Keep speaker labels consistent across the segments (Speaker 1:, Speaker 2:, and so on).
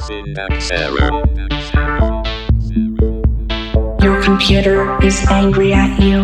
Speaker 1: Syntax error.
Speaker 2: Your computer is angry at you.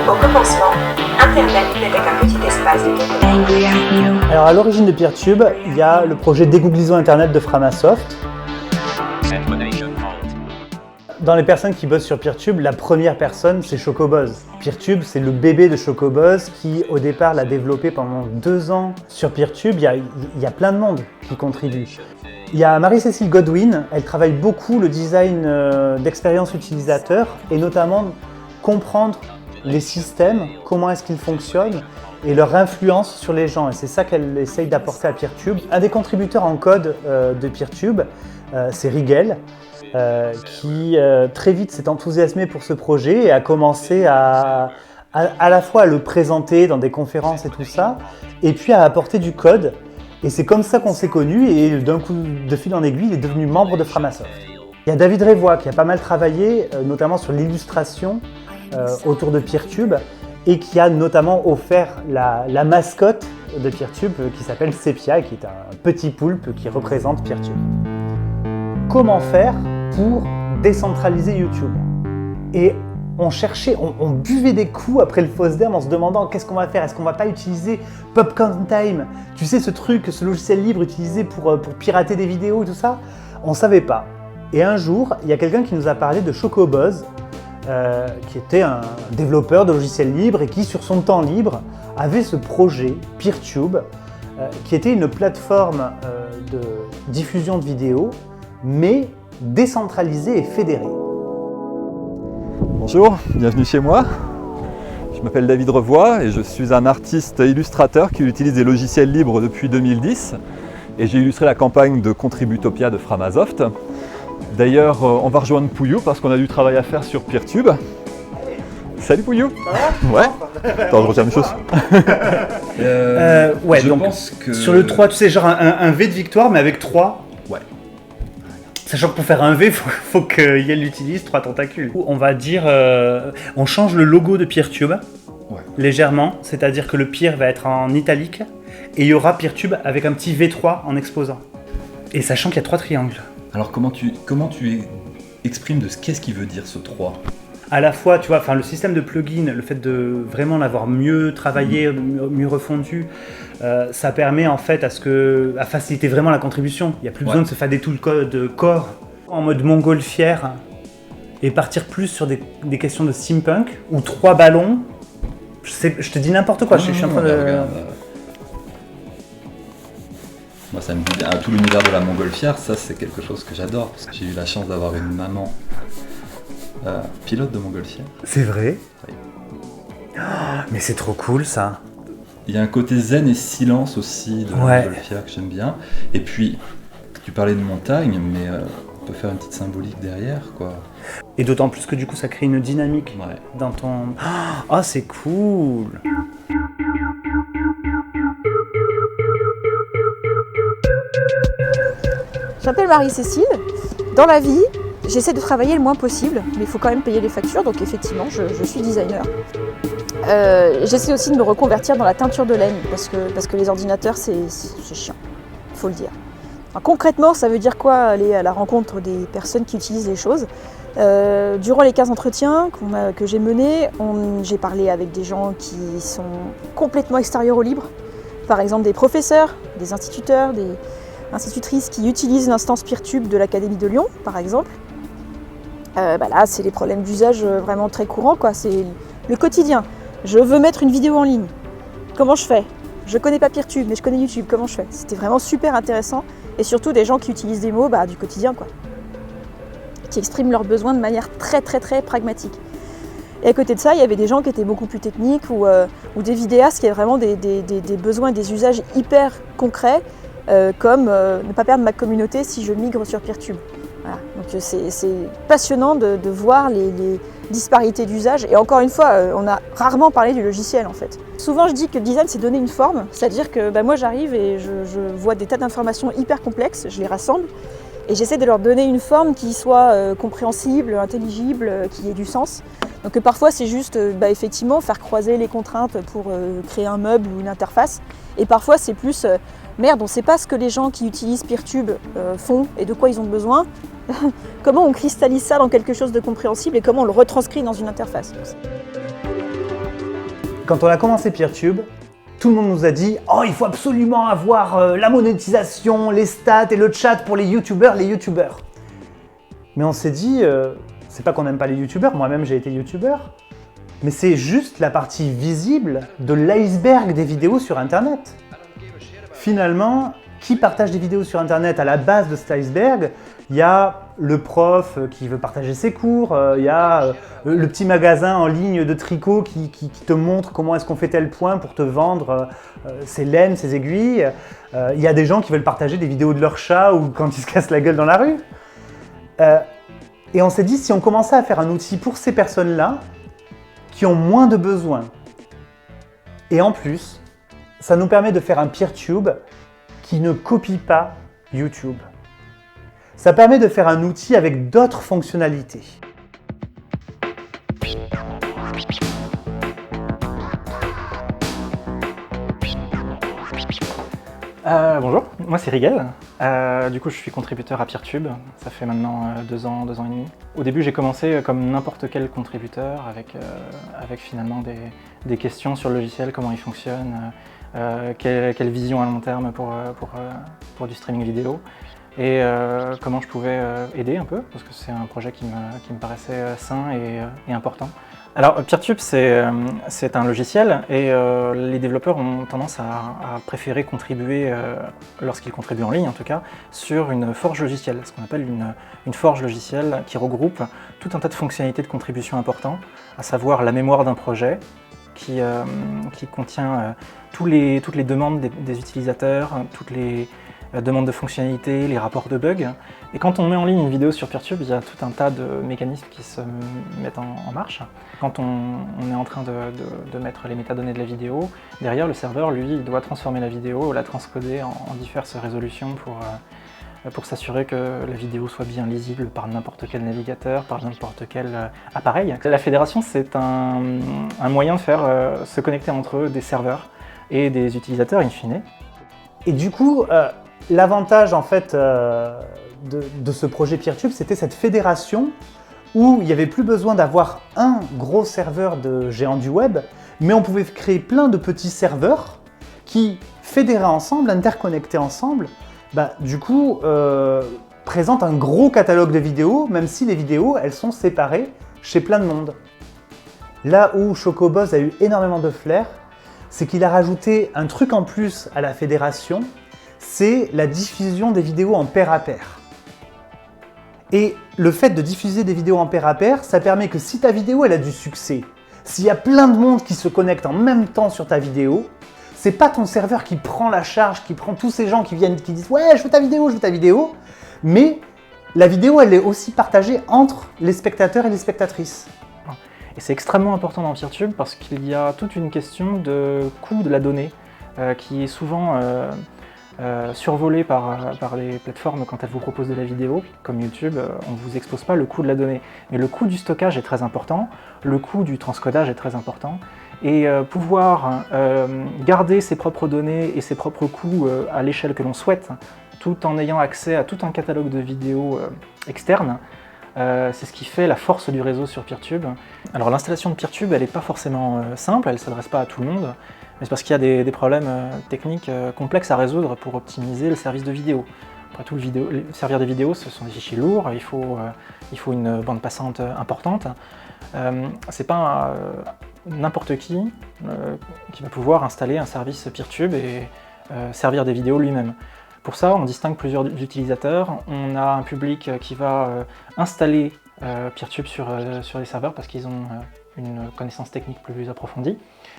Speaker 3: Au commencement, Internet n'était qu'un petit espace de développement.
Speaker 2: Angry at you.
Speaker 4: Alors à l'origine de Peertube, il y a le projet Dégooglisons Internet de Framasoft.
Speaker 1: Explanation halt.
Speaker 4: Dans les personnes qui bossent sur Peertube, la première personne c'est Chocobuzz. Peertube c'est le bébé de Chocobuzz qui au départ l'a développé pendant 2 ans. Sur Peertube, il y a plein de monde qui contribue. Il y a Marie-Cécile Godwin, elle travaille beaucoup le design d'expérience utilisateur et notamment comprendre les systèmes, comment est-ce qu'ils fonctionnent et leur influence sur les gens. Et c'est ça qu'elle essaye d'apporter à Peertube. Un des contributeurs en code de Peertube, c'est Rigel, qui très vite s'est enthousiasmé pour ce projet et a commencé à la fois à le présenter dans des conférences et tout ça, et puis à apporter du code. Et c'est comme ça qu'on s'est connus et d'un coup de fil en aiguille, il est devenu membre de Framasoft. Il y a David Révois qui a pas mal travaillé, notamment sur l'illustration autour de Peertube et qui a notamment offert la mascotte de Peertube qui s'appelle Sepia et qui est un petit poulpe qui représente Peertube. Comment faire pour décentraliser YouTube? Et on cherchait, on buvait des coups après le FOSDEM en se demandant qu'est-ce qu'on va faire, est-ce qu'on va pas utiliser Popcorn Time, tu sais ce truc, ce logiciel libre utilisé pour pirater des vidéos et tout ça? On savait pas. Et un jour, il y a quelqu'un qui nous a parlé de Chocobuzz, qui était un développeur de logiciels libres et qui, sur son temps libre, avait ce projet Peertube, qui était une plateforme de diffusion de vidéos, mais décentralisée et fédérée.
Speaker 5: Bonjour, bienvenue chez moi. Je m'appelle David Revois et je suis un artiste illustrateur qui utilise des logiciels libres depuis 2010 et j'ai illustré la campagne de Contributopia de Framasoft. D'ailleurs, on va rejoindre Pouillou parce qu'on a du travail à faire sur Peertube. Salut Pouillou. Ouais. Attends, je retiens mes choses.
Speaker 4: Ouais,
Speaker 6: je
Speaker 4: donc
Speaker 6: pense que...
Speaker 4: sur le 3, tu sais, genre un V de victoire, mais avec 3.
Speaker 6: Ouais.
Speaker 4: Sachant que pour faire un V, faut que Yel utilise 3 tentacules. On va dire, on change le logo de Peertube légèrement, c'est-à-dire que le Peer va être en italique et il y aura Peertube avec un petit V3 en exposant. Et sachant qu'il y a 3 triangles.
Speaker 6: Alors comment tu exprimes de qu'est-ce qu'il veut dire ce 3 ?
Speaker 4: À la fois, tu vois, le système de plugin, le fait de vraiment l'avoir mieux travaillé, mieux refondu, ça permet en fait à faciliter vraiment la contribution. Il n'y a plus besoin de se fader tout le code core en mode montgolfière et partir plus sur des questions de steampunk ou 3 ballons. Je te dis n'importe quoi, je suis en train de...
Speaker 6: Regarde. Moi, ça me dit tout l'univers de la montgolfière, ça c'est quelque chose que j'adore parce que j'ai eu la chance d'avoir une maman pilote de montgolfière.
Speaker 4: C'est vrai?
Speaker 6: Oui.
Speaker 4: Oh, mais c'est trop cool ça.
Speaker 6: Il y a un côté zen et silence aussi de la montgolfière que j'aime bien. Et puis, tu parlais de montagne, mais on peut faire une petite symbolique derrière, quoi.
Speaker 4: Et d'autant plus que du coup ça crée une dynamique dans ton... Ah, c'est cool.
Speaker 7: Je m'appelle Marie-Cécile. Dans la vie, j'essaie de travailler le moins possible, mais il faut quand même payer les factures, donc effectivement, je suis designer. J'essaie aussi de me reconvertir dans la teinture de laine, parce que les ordinateurs, c'est chiant, il faut le dire. Alors, concrètement, ça veut dire quoi aller à la rencontre des personnes qui utilisent les choses? Durant les 15 entretiens que j'ai menés, j'ai parlé avec des gens qui sont complètement extérieurs au libre, par exemple des professeurs, des instituteurs, des institutrices qui utilisent l'instance Peertube de l'Académie de Lyon, par exemple. Là, c'est les problèmes d'usage vraiment très courants, quoi. C'est le quotidien. Je veux mettre une vidéo en ligne. Comment je fais? Je connais pas Peertube, mais je connais YouTube. Comment je fais? C'était vraiment super intéressant. Et surtout des gens qui utilisent des mots du quotidien, quoi. Qui expriment leurs besoins de manière très très très pragmatique. Et à côté de ça, il y avait des gens qui étaient beaucoup plus techniques ou des vidéastes qui avaient vraiment des besoins et des usages hyper concrets, comme ne pas perdre ma communauté si je migre sur Peertube. Voilà. Donc c'est passionnant de voir les disparités d'usage. Et encore une fois, on a rarement parlé du logiciel en fait. Souvent je dis que le design c'est donner une forme, c'est-à-dire que moi j'arrive et je vois des tas d'informations hyper complexes, je les rassemble et j'essaie de leur donner une forme qui soit compréhensible, intelligible, qui ait du sens. Donc parfois c'est juste effectivement faire croiser les contraintes pour créer un meuble ou une interface. Et parfois c'est plus merde, on ne sait pas ce que les gens qui utilisent Peertube font et de quoi ils ont besoin. Comment on cristallise ça dans quelque chose de compréhensible et comment on le retranscrit dans une interface.
Speaker 4: Quand on a commencé Peertube, tout le monde nous a dit « Oh, il faut absolument avoir la monétisation, les stats et le chat pour les youtubeurs, Mais on s'est dit, c'est pas qu'on n'aime pas les youtubeurs, moi-même j'ai été youtubeur, mais c'est juste la partie visible de l'iceberg des vidéos sur Internet. Finalement, qui partage des vidéos sur Internet à la base de cet iceberg? Il y a le prof qui veut partager ses cours, il y a le petit magasin en ligne de tricot qui te montre comment est-ce qu'on fait tel point pour te vendre ses laines, ses aiguilles. Il y a des gens qui veulent partager des vidéos de leur chat ou quand ils se cassent la gueule dans la rue. Et on s'est dit, si on commençait à faire un outil pour ces personnes-là, qui ont moins de besoins, et en plus, ça nous permet de faire un Peertube qui ne copie pas YouTube. Ça permet de faire un outil avec d'autres fonctionnalités.
Speaker 8: Bonjour, moi c'est Rigel. Du coup je suis contributeur à Peertube, ça fait maintenant 2 ans et demi. Au début j'ai commencé comme n'importe quel contributeur avec finalement des questions sur le logiciel, comment il fonctionne, quelle vision à long terme pour du streaming vidéo et comment je pouvais aider un peu parce que c'est un projet qui me paraissait sain et important. Alors Peertube c'est un logiciel et les développeurs ont tendance à préférer contribuer, lorsqu'ils contribuent en ligne en tout cas, sur une forge logicielle, ce qu'on appelle une forge logicielle qui regroupe tout un tas de fonctionnalités de contribution importantes, à savoir la mémoire d'un projet qui contient toutes les demandes des utilisateurs, toutes les demandes de fonctionnalités, les rapports de bugs. Et quand on met en ligne une vidéo sur Peertube, il y a tout un tas de mécanismes qui se mettent en marche. Quand on est en train de mettre les métadonnées de la vidéo, derrière le serveur, lui, il doit transformer la vidéo, la transcoder en diverses résolutions pour s'assurer que la vidéo soit bien lisible par n'importe quel navigateur, par n'importe quel appareil. La fédération, c'est un moyen de faire se connecter entre eux des serveurs et des utilisateurs in fine.
Speaker 4: Et du coup, l'avantage en fait de ce projet Peertube, c'était cette fédération où il n'y avait plus besoin d'avoir un gros serveur de géants du web, mais on pouvait créer plein de petits serveurs qui fédéraient ensemble, interconnectés ensemble, du coup présentent un gros catalogue de vidéos, même si les vidéos elles sont séparées chez plein de monde. Là où Chocoboz a eu énormément de flair, c'est qu'il a rajouté un truc en plus à la fédération, c'est la diffusion des vidéos en pair à pair. Et le fait de diffuser des vidéos en pair à pair, ça permet que si ta vidéo elle a du succès, s'il y a plein de monde qui se connecte en même temps sur ta vidéo, c'est pas ton serveur qui prend la charge, qui prend tous ces gens qui viennent, qui disent « Ouais, je veux ta vidéo », mais la vidéo elle est aussi partagée entre les spectateurs et les spectatrices.
Speaker 8: Et c'est extrêmement important dans Peertube parce qu'il y a toute une question de coût de la donnée qui est souvent survolée par les plateformes quand elles vous proposent de la vidéo. Comme YouTube, on ne vous expose pas le coût de la donnée. Mais le coût du stockage est très important, le coût du transcodage est très important. Et pouvoir garder ses propres données et ses propres coûts à l'échelle que l'on souhaite, tout en ayant accès à tout un catalogue de vidéos externes, c'est ce qui fait la force du réseau sur Peertube. Alors l'installation de Peertube, elle n'est pas forcément simple, elle ne s'adresse pas à tout le monde, mais c'est parce qu'il y a des problèmes techniques complexes à résoudre pour optimiser le service de vidéo. Après tout, servir des vidéos, ce sont des fichiers lourds, il faut une bande passante importante. C'est pas n'importe qui va pouvoir installer un service Peertube et servir des vidéos lui-même. Pour ça, on distingue plusieurs utilisateurs. On a un public qui va installer Peertube sur les serveurs parce qu'ils ont une connaissance technique plus approfondie.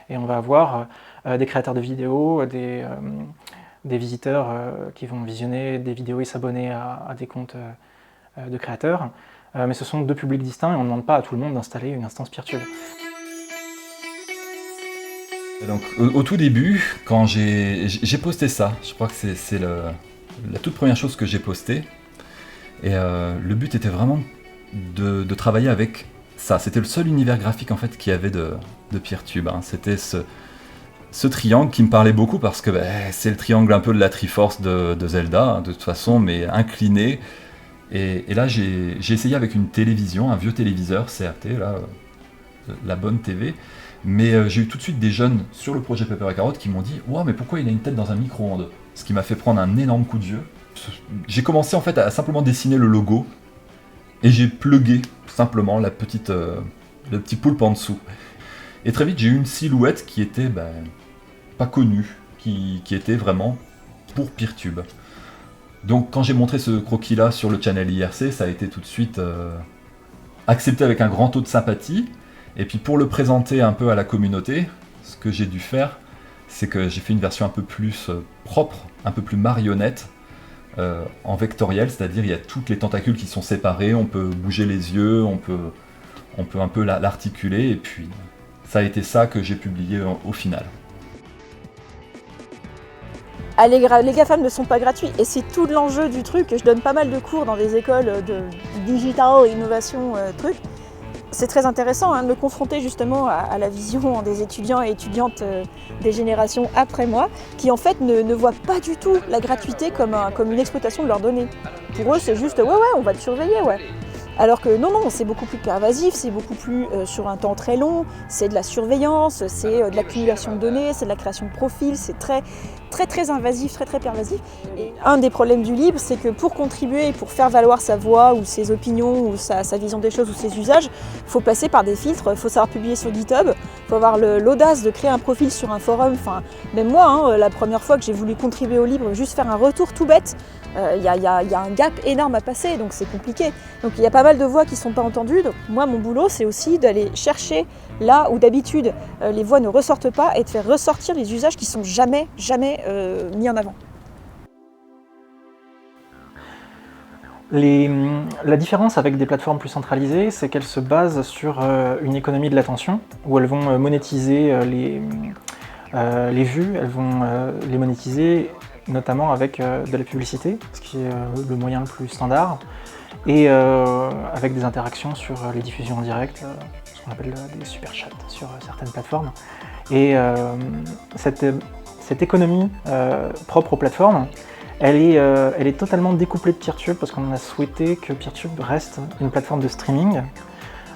Speaker 8: Et on va avoir des créateurs de vidéos, des visiteurs qui vont visionner des vidéos et s'abonner à des comptes de créateurs. Mais ce sont deux publics distincts et on ne demande pas à tout le monde d'installer une instance Peertube.
Speaker 6: Donc, au tout début, quand j'ai posté ça, je crois que c'est la toute première chose que j'ai postée. Et le but était vraiment de travailler avec ça. C'était le seul univers graphique en fait qu'il y avait de Peertube. Hein. C'était ce triangle qui me parlait beaucoup parce que c'est le triangle un peu de la Triforce de Zelda, hein, de toute façon, mais incliné. Et là, j'ai essayé avec une télévision, un vieux téléviseur CRT, là, la bonne TV. Mais j'ai eu tout de suite des jeunes sur le projet Pepper et Carotte qui m'ont dit « Wow, mais pourquoi il a une tête dans un micro-ondes ?» Ce qui m'a fait prendre un énorme coup de vieux. J'ai commencé en fait à simplement dessiner le logo et j'ai plugué simplement le petit poulpe en dessous. Et très vite, j'ai eu une silhouette qui était pas connue, qui était vraiment pour Peertube. Donc quand j'ai montré ce croquis-là sur le channel IRC, ça a été tout de suite accepté avec un grand taux de sympathie. Et puis pour le présenter un peu à la communauté, ce que j'ai dû faire, c'est que j'ai fait une version un peu plus propre, un peu plus marionnette, en vectoriel, c'est-à-dire il y a toutes les tentacules qui sont séparées, on peut bouger les yeux, on peut un peu l'articuler, et puis ça a été ça que j'ai publié au final.
Speaker 7: Ah, les GAFAM ne sont pas gratuits et c'est tout l'enjeu du truc. Je donne pas mal de cours dans des écoles de digital, innovation, trucs. C'est très intéressant de me confronter justement à la vision des étudiants et étudiantes des générations après moi, qui en fait ne voient pas du tout la gratuité comme une exploitation de leurs données. Pour eux, c'est juste ouais, on va te surveiller, ouais. Alors que non, c'est beaucoup plus pervasif, c'est beaucoup plus sur un temps très long, c'est de la surveillance, c'est de l'accumulation de données, c'est de la création de profils, c'est très invasif, très pervasif. Et un des problèmes du libre, c'est que pour contribuer, pour faire valoir sa voix ou ses opinions ou sa vision des choses ou ses usages, il faut passer par des filtres, il faut savoir publier sur GitHub, il faut avoir l'audace de créer un profil sur un forum. Enfin, même moi, la première fois que j'ai voulu contribuer au libre, juste faire un retour tout bête, il y a un gap énorme à passer, donc c'est compliqué. Donc il y a pas mal de voix qui ne sont pas entendues. Donc moi, mon boulot, c'est aussi d'aller chercher là où d'habitude les voix ne ressortent pas et de faire ressortir les usages qui sont jamais mis en avant.
Speaker 8: La différence avec des plateformes plus centralisées, c'est qu'elles se basent sur une économie de l'attention, où elles vont monétiser les vues, elles vont les monétiser notamment avec de la publicité, ce qui est le moyen le plus standard, et avec des interactions sur les diffusions en direct, ce qu'on appelle des super chats sur certaines plateformes. Et cette économie propre aux plateformes, elle est totalement découplée de Peertube parce qu'on a souhaité que Peertube reste une plateforme de streaming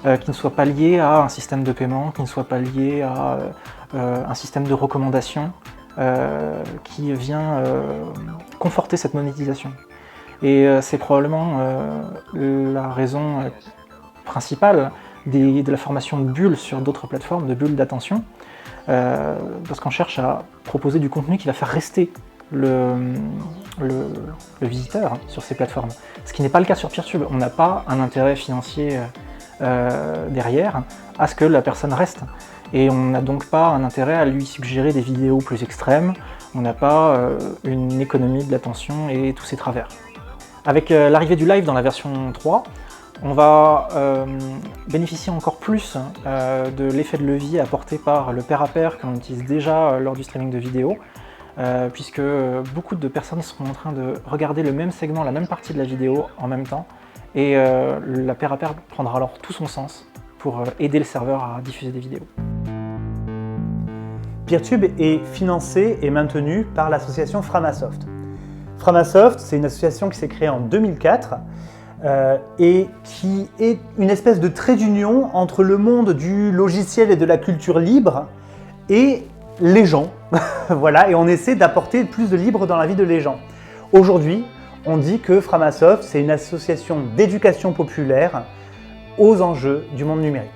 Speaker 8: qui ne soit pas liée à un système de paiement, qui ne soit pas liée à un système de recommandation qui vient conforter cette monétisation. Et c'est probablement la raison principale de la formation de bulles sur d'autres plateformes, de bulles d'attention, parce qu'on cherche à proposer du contenu qui va faire rester le visiteur sur ces plateformes. Ce qui n'est pas le cas sur Peertube. On n'a pas un intérêt financier derrière à ce que la personne reste. Et on n'a donc pas un intérêt à lui suggérer des vidéos plus extrêmes. On n'a pas une économie de l'attention et tous ses travers. Avec l'arrivée du live dans la version 3, on va bénéficier encore plus de l'effet de levier apporté par le pair à pair que l'on utilise déjà lors du streaming de vidéos, puisque beaucoup de personnes seront en train de regarder le même segment, la même partie de la vidéo en même temps, et la pair à pair prendra alors tout son sens pour aider le serveur à diffuser des vidéos.
Speaker 4: Peertube est financé et maintenu par l'association Framasoft. Framasoft, c'est une association qui s'est créée en 2004 et qui est une espèce de trait d'union entre le monde du logiciel et de la culture libre et les gens. Voilà, et on essaie d'apporter plus de libre dans la vie de les gens. Aujourd'hui, on dit que Framasoft, c'est une association d'éducation populaire aux enjeux du monde numérique.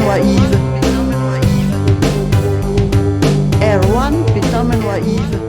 Speaker 9: Betomenwa Yves. Erwan Betomenwa Yves.